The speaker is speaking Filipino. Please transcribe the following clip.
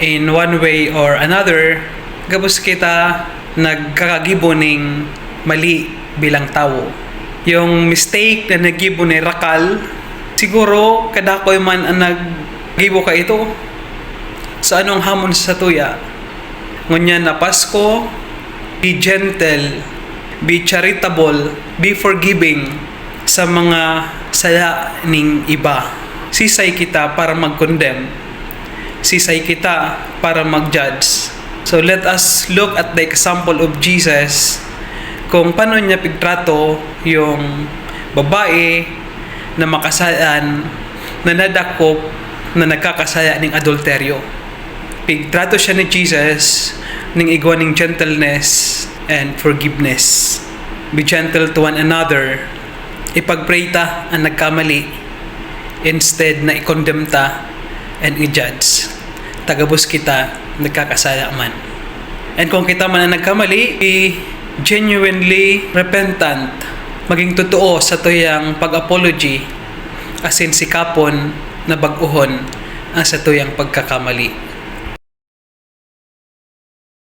in one way or another, gabos kita nagkakagibo ning mali bilang tao. Yung mistake na nagibo ni Rakal, siguro kadakoy man ang naggibo ka ito sa anong hamon sa tuya. Ngunyan na Pasko, be gentle, be charitable, be forgiving sa mga sala ning iba. Sisay kita para mag-condemn. Sisay kita para mag-judge. So let us look at the example of Jesus kung paano niya pigtrato yung babae na makasayan na nadakop na nagkakasaya ng adulteryo. Pigtrato siya ni Jesus ng igwa ng gentleness and forgiveness. Be gentle to one another. Ipagpray ta ang nagkamali instead na i-condemn ta and i-judge. Tagabos kita nagkakasala man. And kung kita man ang nagkamali, be genuinely repentant. Maging totoo sa tuyang pag-apology, asin sikapon na bag-uhon ang sa tuyang pagkakamali.